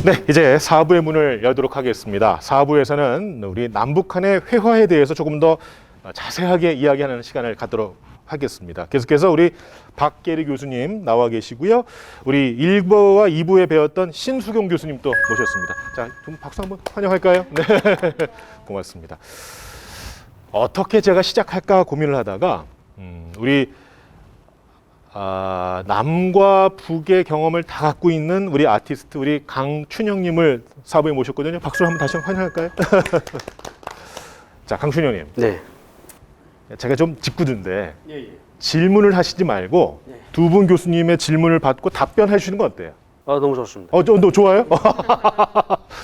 네, 이제 4부의 문을 열도록 하겠습니다. 4부에서는 우리 남북한의 회화에 대해서 조금 더 자세하게 이야기하는 시간을 갖도록 하겠습니다. 계속해서 우리 박계리 교수님 나와 계시고요. 우리 1부와 2부에 배웠던 신수경 교수님 또 모셨습니다. 자, 좀 박수 한번 환영할까요? 네, 고맙습니다. 어떻게 제가 시작할까 고민을 하다가 우리 남과 북의 경험을 다 갖고 있는 우리 아티스트 우리 강춘영님을 4부에 모셨거든요. 박수를 한번 다시 환영할까요? 자, 강춘영님. 네. 제가 좀 짓궂은데 질문을 하시지 말고 두 분 교수님의 질문을 받고 답변해 주시는 건 어때요? 너무 좋습니다. 너 좋아요?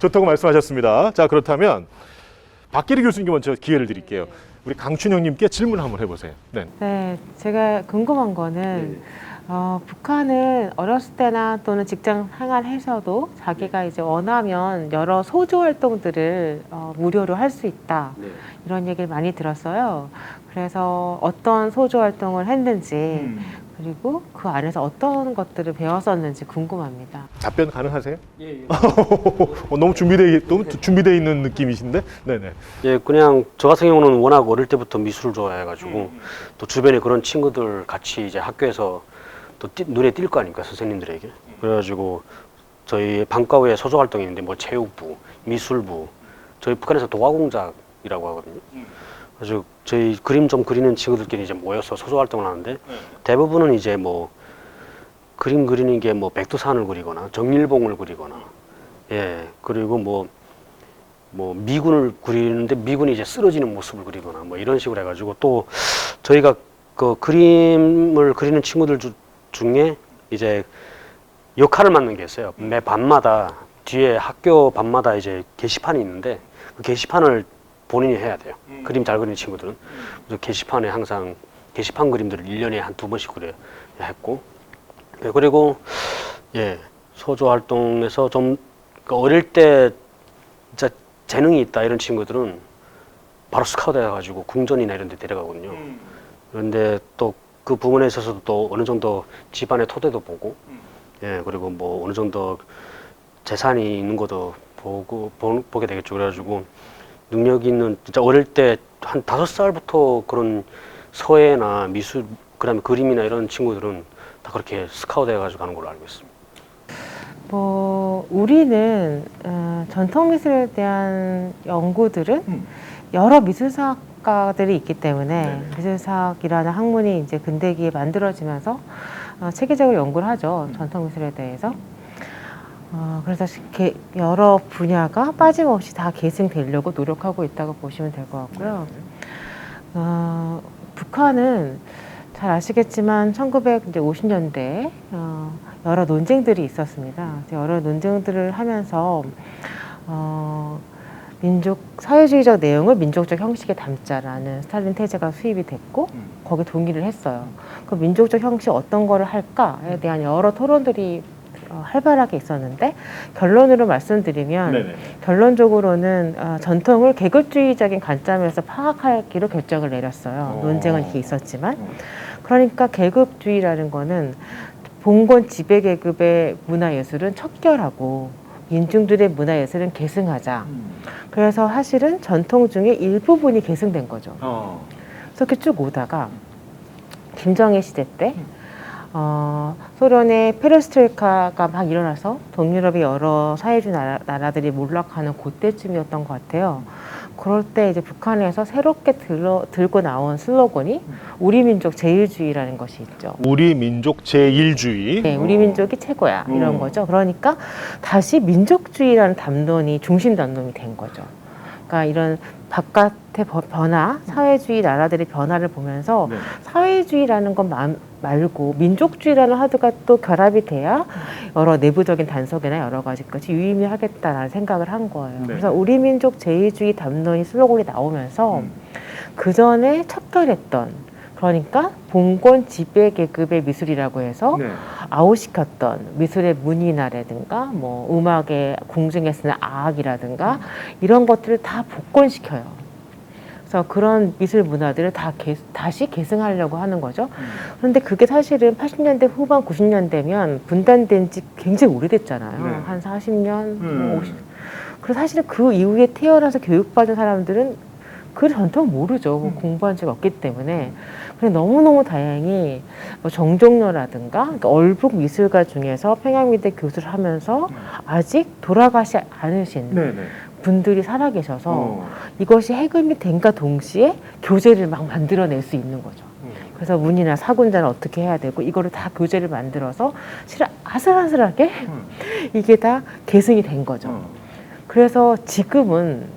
좋다고 말씀하셨습니다. 자, 그렇다면 박계리 교수님께 먼저 기회를 드릴게요. 우리 강춘영님께 질문 한번 해보세요. 네. 네, 제가 궁금한 거는 북한은 어렸을 때나 또는 직장 생활에서도 자기가 이제 원하면 여러 소조 활동들을 무료로 할 수 있다 이런 얘기를 많이 들었어요. 그래서 어떤 소조 활동을 했는지 그리고 그 안에서 어떤 것들을 배웠었는지 궁금합니다. 답변 가능하세요? 예. 너무 준비되어 있는 느낌이신데? 네네. 예, 그냥 저 같은 경우는 워낙 어릴 때부터 미술을 좋아해가지고 또 주변에 그런 친구들 같이 이제 학교에서 또 눈에 띌 거 아닙니까 선생님들에게. 그래가지고 저희 방과후에 소조 활동이 있는데 뭐 체육부, 미술부, 저희 북한에서 도화공작이라고 하거든요. 그래서 저희 그림 좀 그리는 친구들끼리 이제 모여서 소조 활동을 하는데 대부분은 이제 뭐 그림 그리는 게 뭐 백두산을 그리거나 정일봉을 그리거나 그리고 뭐 미군을 그리는데 미군이 이제 쓰러지는 모습을 그리거나 뭐 이런 식으로 해가지고 또 저희가 그 그림을 그리는 친구들 중에 이제 역할을 맡는 게 있어요. 매 밤마다 뒤에 학교 밤마다 이제 게시판이 있는데 그 게시판을 본인이 해야 돼요. 그림 잘 그리는 친구들은. 그래서 게시판에 항상 게시판 그림들을 1년에 한 2번씩 그려 했고 그리고 소조 활동에서 좀 어릴 때 진짜 재능이 있다 이런 친구들은 바로 스카우트 해가지고 궁전이나 이런 데 데려가거든요. 그런데 또 그 부분에 있어서도 또 어느 정도 집안의 토대도 보고 그리고 뭐 어느 정도 재산이 있는 것도 보게 되겠죠. 그래가지고 능력 있는 진짜 어릴 때 한 5살부터 그런 서예나 미술 그다음에 그림이나 이런 친구들은 다 그렇게 스카우트 해가지고 가는 걸로 알고 있습니다. 우리는 전통 미술에 대한 연구들은 여러 미술사학과들이 있기 때문에 미술사학이라는 학문이 이제 근대기에 만들어지면서 체계적으로 연구를 하죠. 전통 미술에 대해서. 그래서 여러 분야가 빠짐없이 다 계승되려고 노력하고 있다고 보시면 될 것 같고요. 북한은 잘 아시겠지만 1950년대에 여러 논쟁들이 있었습니다. 여러 논쟁들을 하면서 사회주의적 내용을 민족적 형식에 담자라는 스탈린 태제가 수입이 됐고 거기에 동의를 했어요. 그 민족적 형식 어떤 거를 할까에 대한 여러 토론들이 활발하게 있었는데 결론으로 말씀드리면 결론적으로는 전통을 계급주의적인 관점에서 파악하기로 결정을 내렸어요. 논쟁은 이렇게 있었지만 그러니까 계급주의라는 거는 봉건 지배계급의 문화예술은 척결하고 민중들의 문화예술은 계승하자. 그래서 사실은 전통 중에 일부분이 계승된 거죠. 그래서 이렇게 쭉 오다가 김정일 시대 때 소련의 페레스트로이카가 막 일어나서 동유럽의 여러 사회주의 나라들이 몰락하는 그때쯤이었던 것 같아요. 그럴 때 이제 북한에서 새롭게 들고 나온 슬로건이 우리 민족 제일주의라는 것이 있죠. 우리 민족 제일주의. 네, 우리 민족이 최고야 이런 거죠. 그러니까 다시 민족주의라는 담론이 중심 담론이 된 거죠. 그러니까 이런 바깥의 변화, 사회주의 나라들의 변화를 보면서 사회주의라는 것 말고 민족주의라는 하드가 또 결합이 돼야 여러 내부적인 단속이나 여러 가지 것이 유의미하겠다라는 생각을 한 거예요. 그래서 우리 민족 제일주의 담론이 슬로건이 나오면서 그 전에 척결했던 그러니까 봉건 지배계급의 미술이라고 해서 아웃시켰던 미술의 문이나라든가 뭐 음악의 궁중에 쓰는 아악이라든가 이런 것들을 다 복권시켜요. 그래서 그런 미술 문화들을 다시 계승하려고 하는 거죠. 그런데 그게 사실은 80년대 후반 90년대면 분단된 지 굉장히 오래됐잖아요. 네. 한 40년, 뭐 50. 그래서 사실은 그 이후에 태어나서 교육받은 사람들은 그 전통 모르죠. 공부한 적이 없기 때문에. 그래 너무너무 다행히 뭐 정종료라든가 그러니까 얼북 미술가 중에서 평양미대 교수를 하면서 아직 돌아가지 않으신 네네. 분들이 살아계셔서 이것이 해금이 된과 동시에 교재를 막 만들어낼 수 있는 거죠. 그래서 문이나 사군자는 어떻게 해야 되고 이거를 다 교재를 만들어서 실은 아슬아슬하게 이게 다 계승이 된 거죠. 그래서 지금은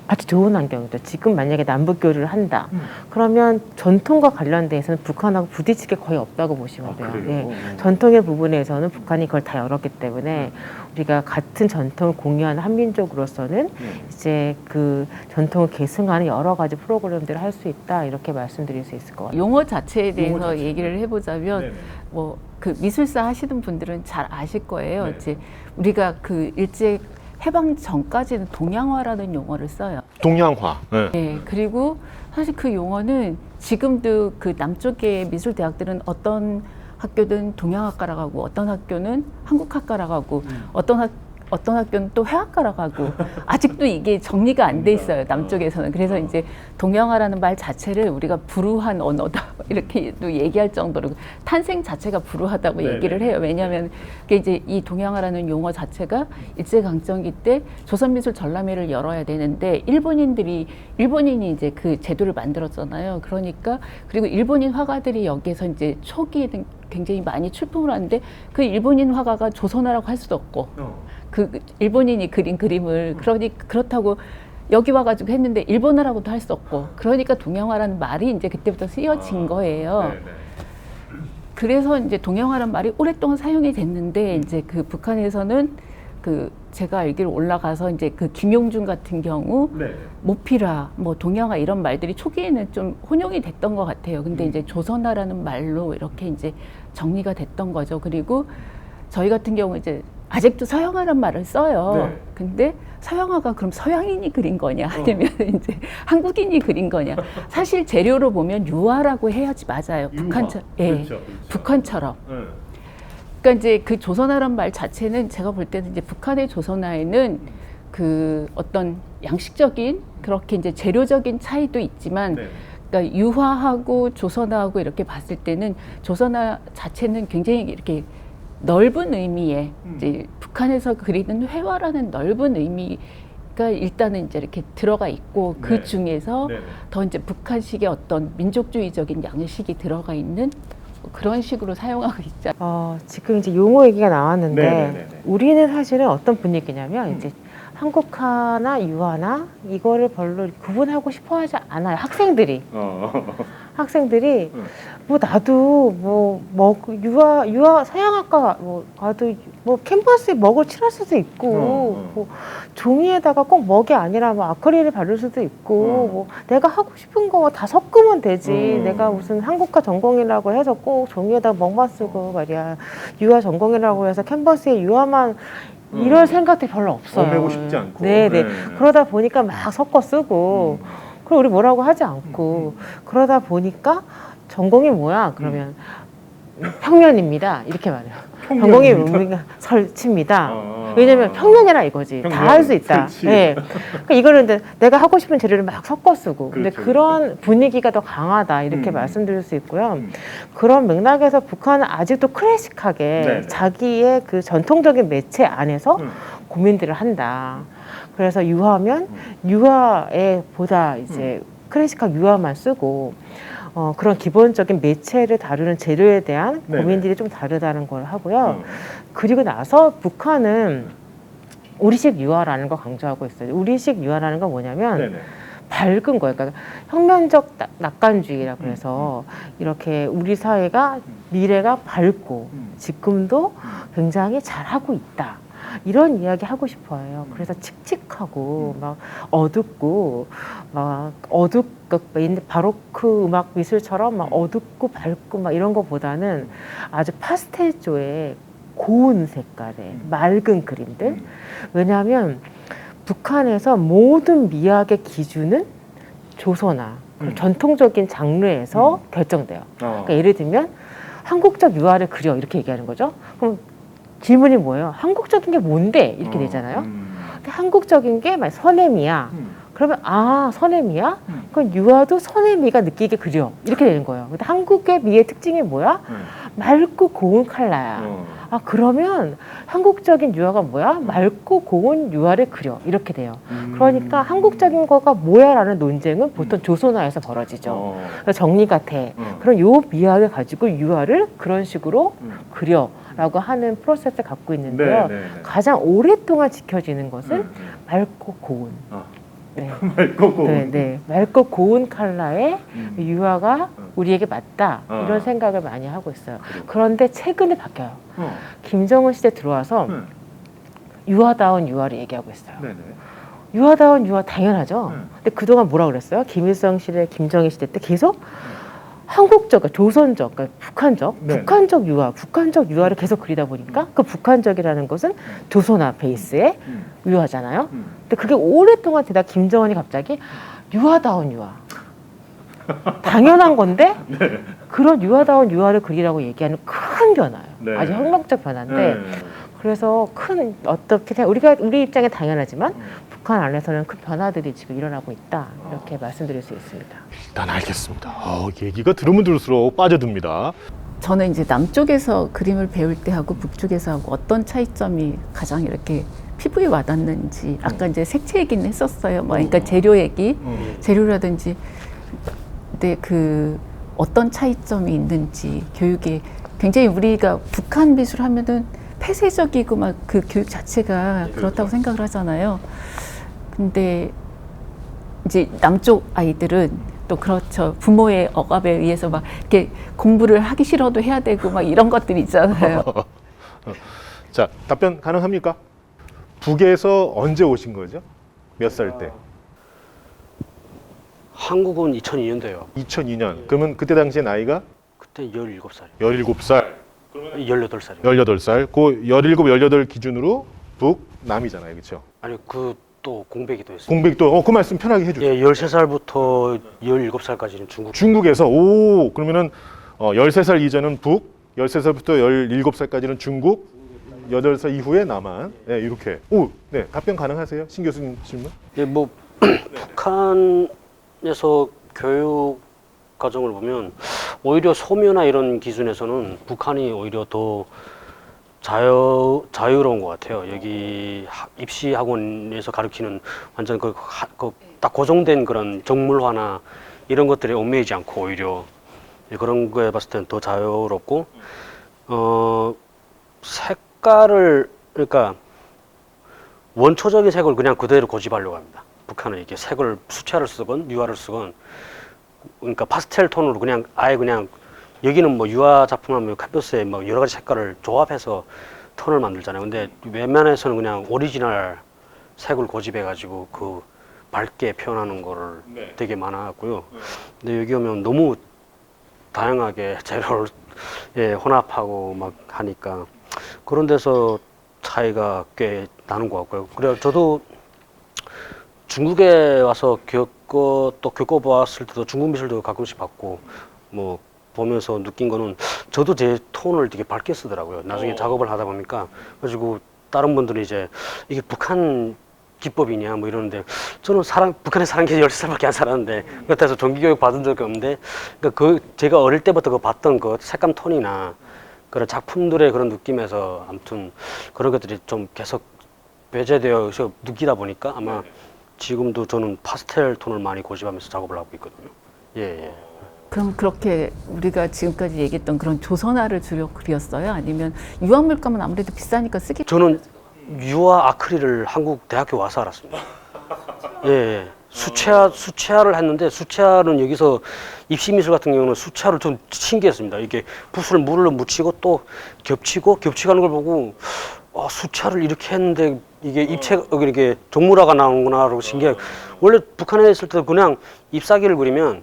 아주 좋은 환경이죠. 지금 만약에 남북교류를 한다. 그러면 전통과 관련돼서는 북한하고 부딪힐 게 거의 없다고 보시면 돼요. 예. 전통의 부분에서는 북한이 그걸 다 열었기 때문에 우리가 같은 전통을 공유하는 한민족으로서는 이제 그 전통을 계승하는 여러 가지 프로그램들을 할 수 있다. 이렇게 말씀드릴 수 있을 것 같아요. 용어 자체에 대해서 얘기를 해보자면 네네. 뭐 그 미술사 하시는 분들은 잘 아실 거예요. 네. 이제 우리가 그 일제 해방 전까지는 동양화라는 용어를 써요. 동양화. 네. 네, 그리고 사실 그 용어는 지금도 그 남쪽의 미술 대학들은 어떤 학교는 동양학과라고 하고 어떤 학교는 한국학과라고 하고 어떤 학교는 또 회화과라고 하고 아직도 이게 정리가 안 돼 있어요. 남쪽에서는. 그래서 이제 동양화라는 말 자체를 우리가 불우한 언어다 이렇게 또 얘기할 정도로 탄생 자체가 불우하다고 네네. 얘기를 해요. 왜냐하면 그게 이제 이 동양화라는 용어 자체가 일제강점기 때 조선미술 전람회를 열어야 되는데 일본인이 이제 그 제도를 만들었잖아요. 그러니까 그리고 일본인 화가들이 여기에서 이제 초기에는 굉장히 많이 출품을 하는데 그 일본인 화가가 조선화라고 할 수도 없고 그 일본인이 그린 그림을 그렇다고 여기 와가지고 했는데 일본어라고도 할 수 없고 그러니까 동양화라는 말이 이제 그때부터 쓰여진 거예요. 그래서 이제 동양화라는 말이 오랫동안 사용이 됐는데 이제 그 북한에서는 그 제가 알기로 올라가서 이제 그 김용준 같은 경우 모피라 뭐 동양화 이런 말들이 초기에는 좀 혼용이 됐던 것 같아요. 근데 이제 조선화라는 말로 이렇게 이제 정리가 됐던 거죠. 그리고 저희 같은 경우 이제 아직도 서양화란 말을 써요. 네. 근데 서양화가 그럼 서양인이 그린 거냐 아니면 이제 한국인이 그린 거냐. 사실 재료로 보면 유화라고 해야지 맞아요. 북한처럼. 그러니까 이제 그 조선화란 말 자체는 제가 볼 때는 이제 북한의 조선화에는 그 어떤 양식적인 그렇게 이제 재료적인 차이도 있지만 그러니까 유화하고 조선화하고 이렇게 봤을 때는 조선화 자체는 굉장히 이렇게 넓은 의미의 이제 북한에서 그리는 회화라는 넓은 의미가 일단은 이제 이렇게 들어가 있고 그 중에서 더 이제 북한식의 어떤 민족주의적인 양식이 들어가 있는 그런 식으로 사용하고 있죠. 지금 이제 용어 얘기가 나왔는데 네네네네. 우리는 사실은 어떤 분위기냐면 이제 한국화나 유화나 이거를 별로 구분하고 싶어하지 않아요. 학생들이 뭐 나도 뭐 유화 서양학과 뭐 가도 뭐 캔버스에 먹을 칠할 수도 있고 뭐 종이에다가 꼭 먹이 아니라 뭐 아크릴을 바를 수도 있고 뭐 내가 하고 싶은 거 다 섞으면 되지. 내가 무슨 한국화 전공이라고 해서 꼭 종이에다 먹만 쓰고 말이야. 유화 전공이라고 해서 캔버스에 유화만 이런 생각들이 별로 없어요. 배고 싶지 않고. 네네. 그러다 보니까 막 섞어 쓰고, 그리고 우리 뭐라고 하지 않고, 그러다 보니까 전공이 뭐야? 그러면 평면입니다. 이렇게 말해요. 전공이 뭡니까? 설치입니다. 왜냐면 평면이라 이거지. 다 할 수 있다. 네. 그러니까 이거는 근데 내가 하고 싶은 재료를 막 섞어 쓰고. 근데 그런 분위기가 더 강하다. 이렇게 말씀드릴 수 있고요. 그런 맥락에서 북한은 아직도 클래식하게 자기의 그 전통적인 매체 안에서 고민들을 한다. 그래서 유화면 유화에 보다 이제 클래식한 유화만 쓰고 그런 기본적인 매체를 다루는 재료에 대한 고민들이 좀 다르다는 걸 하고요. 그리고 나서 북한은 우리식 유화라는 걸 강조하고 있어요. 우리식 유화라는 건 뭐냐면 밝은 거예요. 그러니까 혁명적 낙관주의라고 해서 이렇게 우리 사회가 미래가 밝고 지금도 굉장히 잘하고 있다. 이런 이야기 하고 싶어요. 그래서 칙칙하고 막 어둡고 바로크 음악 미술처럼 막 어둡고 밝고 막 이런 거보다는 아주 파스텔조의 고운 색깔의 맑은 그림들. 왜냐하면 북한에서 모든 미학의 기준은 조소나 전통적인 장르에서 결정돼요. 그러니까 예를 들면 한국적 유화를 그려 이렇게 얘기하는 거죠. 그럼 질문이 뭐예요? 한국적인 게 뭔데? 이렇게 되잖아요. 근데 한국적인 게 막 서네미야. 그러면 아 서네미야? 그럼 유화도 서네미가 느끼게 그려 이렇게 되는 거예요. 근데 한국의 미의 특징이 뭐야? 맑고 고운 컬러야. 아 그러면 한국적인 유화가 뭐야? 맑고 고운 유화를 그려 이렇게 돼요. 그러니까 한국적인 거가 뭐야라는 논쟁은 보통 조선화에서 벌어지죠. 그래서 정리가 돼. 그럼 요 미학을 가지고 유화를 그런 식으로 그려라고 하는 프로세스를 갖고 있는데요. 가장 오랫동안 지켜지는 것은 맑고 고운. 네. 맑고 고운. 네, 네. 맑고 고운 컬러의 유화가 우리에게 맞다 이런 생각을 많이 하고 있어요. 그런데 최근에 바뀌어요. 김정은 시대 들어와서 유화다운 유화를 얘기하고 있어요. 유화다운 유화 당연하죠. 근데 그동안 뭐라 그랬어요? 김일성 시대, 김정일 시대 때 계속 한국적, 그러니까 조선적, 그러니까 북한적 유화, 북한적 유화를 계속 그리다 보니까 그 북한적이라는 것은 조선화 베이스의 유화잖아요. 근데 그게 오랫동안 되다 김정은이 갑자기 유화다운 유화. 당연한 건데 그런 유화다운 유화를 그리라고 얘기하는 큰 변화예요. 아주 혁명적 변화인데 그래서 큰 어떻게 우리 입장에 당연하지만 북한 안에서는 큰 변화들이 지금 일어나고 있다 이렇게 말씀드릴 수 있습니다. 일단 알겠습니다. 얘기가 들으면 들을수록 빠져듭니다. 저는 이제 남쪽에서 그림을 배울 때 하고 북쪽에서 하고 어떤 차이점이 가장 이렇게 피부에 와닿는지 아까 이제 색채 얘기는 했었어요. 그러니까 재료 얘기, 재료라든지 근데 그 어떤 차이점이 있는지 교육에 굉장히 우리가 북한 미술 하면은 폐쇄적이고 막 그 교육 자체가 그렇다고 생각을 하잖아요. 근데 이제 남쪽 아이들은 또 그렇죠. 부모의 억압에 의해서 막 이렇게 공부를 하기 싫어도 해야 되고 막 이런 것들이 있잖아요. 자, 답변 가능합니까? 북에서 언제 오신 거죠? 몇 살 때? 한국은 2002년도요. 2002년. 그러면 그때 당시에 나이가 그때 17살이요. 17살, 18살이요. 18살. 그 17, 18 기준으로 북, 남이잖아요. 그렇죠? 아니 그 또 공백이도 했어요. 공백도 그 말씀 편하게 해 주세요. 예, 13살부터 17살까지는 중국. 중국에서 그러면은 13살 이전은 북, 13살부터 17살까지는 중국, 8살 이후에 남한. 네, 이렇게. 네, 답변 가능하세요? 신 교수님 질문? 예, 뭐 북한에서 교육 과정을 보면 오히려 소묘나 이런 기준에서는 북한이 오히려 더 자유로운 것 같아요. 여기 입시 학원에서 가르치는 완전 딱 고정된 그런 정물화나 이런 것들에 얽매이지 않고 오히려 그런 거에 봤을 때는 더 자유롭고 색깔을 그러니까 원초적인 색을 그냥 그대로 고집하려고 합니다. 북한은 이렇게 색을 수채화를 쓰건 유화를 쓰건 그러니까 파스텔 톤으로 그냥 아예 그냥 여기는 뭐 유화 작품하면 캔버스에 뭐 여러 가지 색깔을 조합해서 톤을 만들잖아요. 근데 웬만해서는 그냥 오리지널 색을 고집해가지고 그 밝게 표현하는 거를 되게 많아갖고요. 근데 여기 오면 너무 다양하게 재료를 혼합하고 막 하니까 그런 데서 차이가 꽤 나는 것 같고요. 그래 저도 중국에 와서 겪어봤을 때도 중국 미술도 가끔씩 봤고 뭐 보면서 느낀 거는 저도 제 톤을 되게 밝게 쓰더라고요. 나중에 작업을 하다 보니까 그래가지고 다른 분들이 이제 이게 북한 기법이냐 뭐 이러는데 저는 북한에 사는 게 13살밖에 안 살았는데 그렇다고 해서 정기교육 받은 적이 없는데 그러니까 제가 어릴 때부터 그 봤던 그 색감 톤이나 그런 작품들의 그런 느낌에서 아무튼 그런 것들이 좀 계속 배제되어서 느끼다 보니까 아마 지금도 저는 파스텔 톤을 많이 고집하면서 작업을 하고 있거든요. 예. 그럼 그렇게 우리가 지금까지 얘기했던 그런 조선화를 주로 그렸어요? 아니면 유화 물감은 아무래도 비싸니까 쓰기? 저는 유화 아크릴을 한국 대학교 와서 알았습니다. 예. 수채화를 했는데 수채화는 여기서 입시미술 같은 경우는 수채화를 좀 신기했습니다. 이게 붓을 물을 묻히고 또 겹치가는 걸 보고 수채화를 이렇게 했는데 이게 입체가 이렇게 종물화가 나오는구나라고 신기하게. 원래 북한에 있을 때도 그냥 잎사귀를 그리면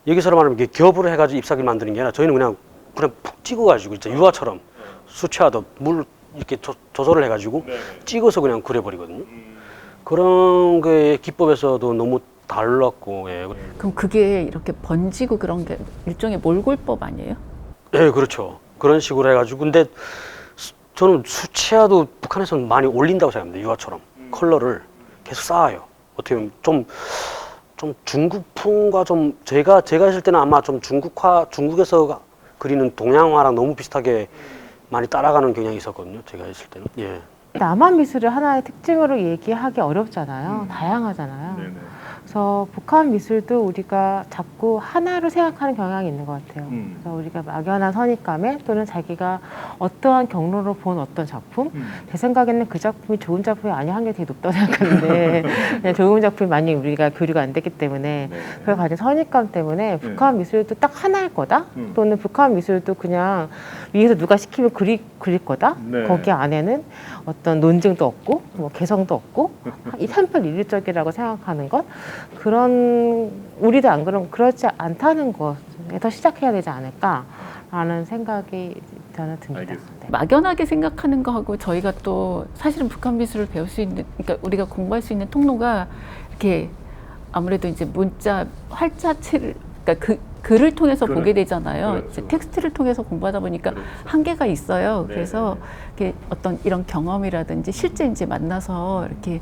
여기서 말하면 이게 겹으로 해가지고 잎사귀를 만드는 게 아니라 저희는 그냥 푹 찍어가지고 진짜 유화처럼 수채화도 물 이렇게 조절을 해가지고 찍어서 그냥 그려버리거든요. 그런 게 기법에서도 너무 달랐고 예. 그럼 그게 이렇게 번지고 그런 게 일종의 몰골법 아니에요? 예, 그렇죠. 그런 식으로 해가지고 근데 저는 수채화도 북한에서는 많이 올린다고 생각합니다. 유화처럼 컬러를 계속 쌓아요. 어떻게 보면 좀 중국풍과 좀 제가 했을 때는 아마 좀 중국에서 그리는 동양화랑 너무 비슷하게 많이 따라가는 경향이 있었거든요. 제가 했을 때는. 예. 남한 미술을 하나의 특징으로 얘기하기 어렵잖아요. 다양하잖아요. 그래서 북한 미술도 우리가 자꾸 하나로 생각하는 경향이 있는 것 같아요. 그래서 우리가 막연한 선입감에 또는 자기가 어떠한 경로로 본 어떤 작품, 제 생각에는 그 작품이 좋은 작품이 아닌 확률이 되게 높다고 생각하는데 그냥 좋은 작품이 많이 우리가 교류가 안 됐기 때문에 그걸 가진 선입감 때문에 북한 미술도 딱 하나일 거다 또는 북한 미술도 그냥 위에서 누가 시키면 그릴 거다 거기 안에는 어떤 논증도 없고 뭐 개성도 없고 이 편편일률적이라고 생각하는 것 그런 우리도 안 그렇지 않다는 것에서 시작해야 되지 않을까라는 생각이 저는 듭니다. 네. 막연하게 생각하는 거하고 저희가 또 사실은 북한 미술을 배울 수 있는, 그러니까 우리가 공부할 수 있는 통로가 이렇게 아무래도 이제 문자 활자체를, 그러니까 글을 통해서 보게 되잖아요. 그렇죠. 이제 텍스트를 통해서 공부하다 보니까 한계가 있어요. 그래서 이렇게 어떤 이런 경험이라든지 실제 이제 만나서 이렇게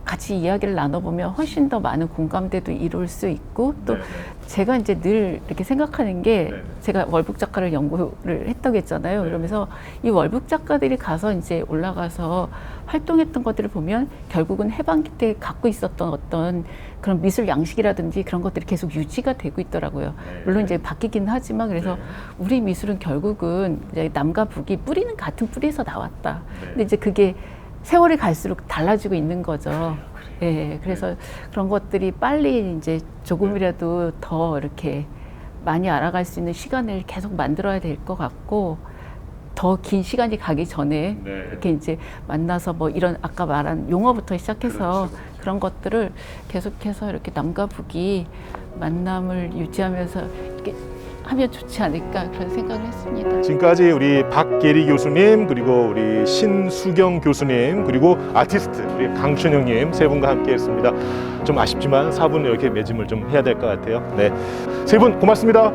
같이 이야기를 나눠보면 훨씬 더 많은 공감대도 이룰 수 있고 또 제가 이제 늘 이렇게 생각하는 게 제가 월북 작가를 연구를 했다고 했잖아요. 그러면서 이 월북 작가들이 가서 이제 올라가서 활동했던 것들을 보면 결국은 해방기 때 갖고 있었던 어떤 그런 미술 양식이라든지 그런 것들이 계속 유지가 되고 있더라고요. 물론 이제 바뀌긴 하지만 그래서 우리 미술은 결국은 이제 남과 북이 뿌리는 같은 뿌리에서 나왔다. 근데 이제 그게 세월이 갈수록 달라지고 있는 거죠. 예, 그래서 그런 것들이 빨리 이제 조금이라도 더 이렇게 많이 알아갈 수 있는 시간을 계속 만들어야 될 것 같고 더 긴 시간이 가기 전에 이렇게 이제 만나서 뭐 이런 아까 말한 용어부터 시작해서 그런 것들을 계속해서 이렇게 남과 북이 만남을 유지하면서 이렇게 하면 좋지 않을까 그런 생각을 했습니다. 지금까지 우리 박계리 교수님 그리고 우리 신수경 교수님 그리고 아티스트 우리 강춘영님 세 분과 함께했습니다. 좀 아쉽지만 4분 이렇게 매짐을 좀 해야 될 것 같아요. 네, 세 분 고맙습니다.